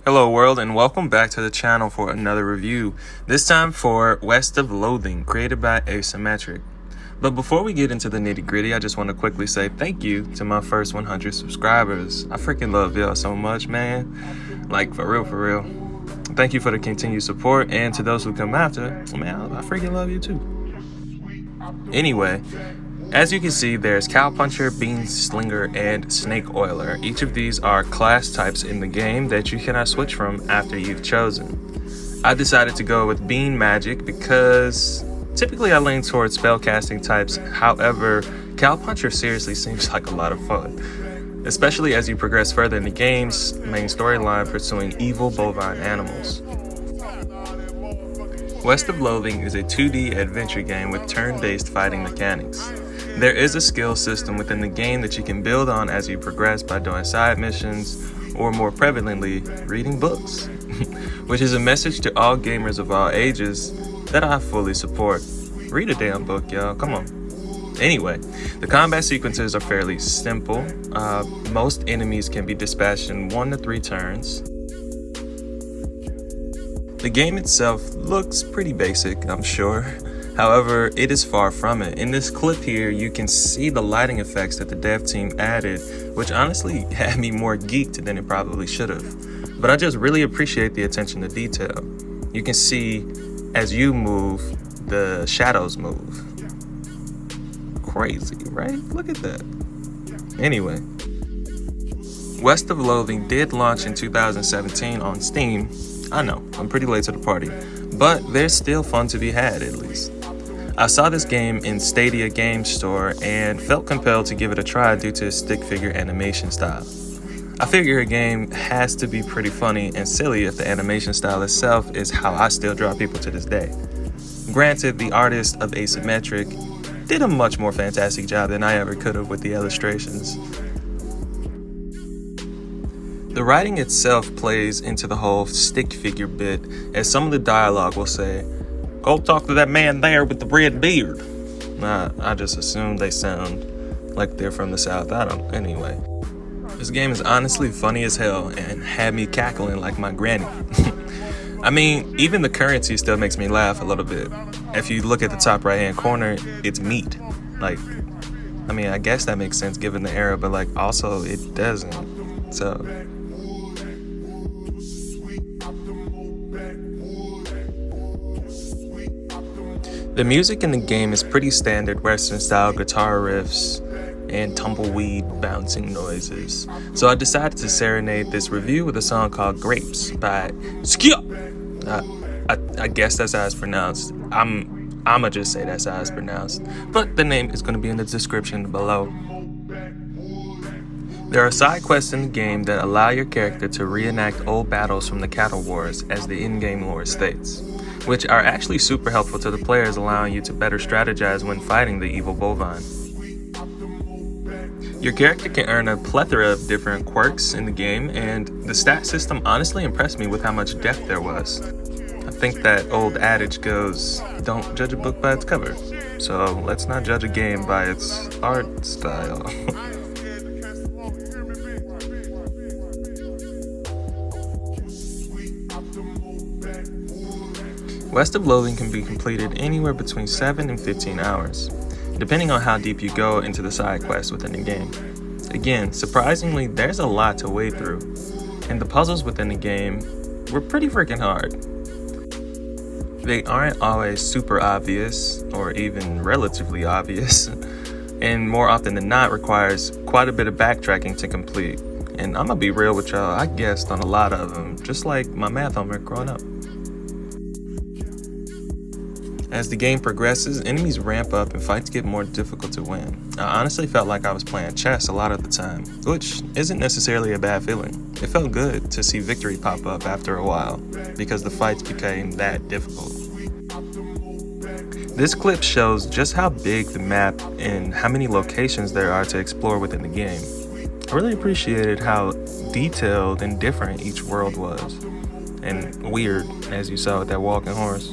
Hello world, and welcome back to the channel for another review, this time for West of Loathing, created by Asymmetric. But before we get into the nitty gritty, I just want to quickly say thank you to my first 100 subscribers. I freaking love y'all so much, man. Like, for real. Thank you for the continued support, and to those who come after, man, I freaking love you too. Anyway, as you can see, there's Cow Puncher, Bean Slinger, and Snake Oiler. Each of these are class types in the game that you cannot switch from after you've chosen. I decided to go with Bean Magic because typically I lean towards spellcasting types. However, Cow Puncher seriously seems like a lot of fun, especially as you progress further in the game's main storyline pursuing evil bovine animals. West of Loathing is a 2D adventure game with turn-based fighting mechanics. There is a skill system within the game that you can build on as you progress by doing side missions, or more prevalently, reading books, which is a message to all gamers of all ages that I fully support. Read a damn book, y'all, come on. Anyway, the combat sequences are fairly simple. Most enemies can be dispatched in 1 to 3 turns. The game itself looks pretty basic, I'm sure. However, it is far from it. In this clip here, you can see the lighting effects that the dev team added, which honestly had me more geeked than it probably should have. But I just really appreciate the attention to detail. You can see as you move, the shadows move. Crazy, right? Look at that. Anyway, West of Loathing did launch in 2017 on Steam. I know, I'm pretty late to the party, but there's still fun to be had at least. I saw this game in Stadia Game Store and felt compelled to give it a try due to its stick figure animation style. I figure a game has to be pretty funny and silly if the animation style itself is how I still draw people to this day. Granted, the artist of Asymmetric did a much more fantastic job than I ever could have with the illustrations. The writing itself plays into the whole stick figure bit, as some of the dialogue will say, "Go talk to that man there with the red beard." I just assume they sound like they're from the South. Anyway. This game is honestly funny as hell and had me cackling like my granny. I mean, even the currency still makes me laugh a little bit. If you look at the top right hand corner, it's meat. I guess that makes sense given the era, but also it doesn't. So the music in the game is pretty standard Western style guitar riffs and tumbleweed bouncing noises. So I decided to serenade this review with a song called Grapes by SKEUGH. I guess that's how it's pronounced. I'ma just say that's how it's pronounced. But the name is going to be in the description below. There are side quests in the game that allow your character to reenact old battles from the Cattle Wars, as the in-game lore states, which are actually super helpful to the players, allowing you to better strategize when fighting the evil bovine. Your character can earn a plethora of different quirks in the game, and the stat system honestly impressed me with how much depth there was. I think that old adage goes, don't judge a book by its cover, so let's not judge a game by its art style. West of Loathing can be completed anywhere between 7 and 15 hours, depending on how deep you go into the side quests within the game. Again, surprisingly, there's a lot to wade through, and the puzzles within the game were pretty freaking hard. They aren't always super obvious, or even relatively obvious, and more often than not requires quite a bit of backtracking to complete. And I'm gonna be real with y'all, I guessed on a lot of them, just like my math homework growing up. As the game progresses, enemies ramp up and fights get more difficult to win. I honestly felt like I was playing chess a lot of the time, which isn't necessarily a bad feeling. It felt good to see victory pop up after a while, because the fights became that difficult. This clip shows just how big the map and how many locations there are to explore within the game. I really appreciated how detailed and different each world was, and weird, as you saw with that walking horse.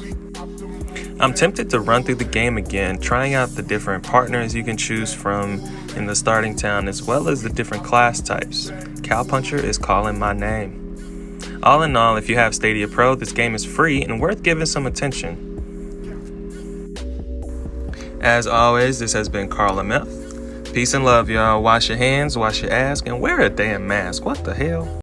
I'm tempted to run through the game again, trying out the different partners you can choose from in the starting town, as well as the different class types. Cow Puncher is calling my name. All in all, if you have Stadia Pro, this game is free and worth giving some attention. As always, this has been Carl MF. Peace and love, y'all. Wash your hands, wash your ass, and wear a damn mask. What the hell?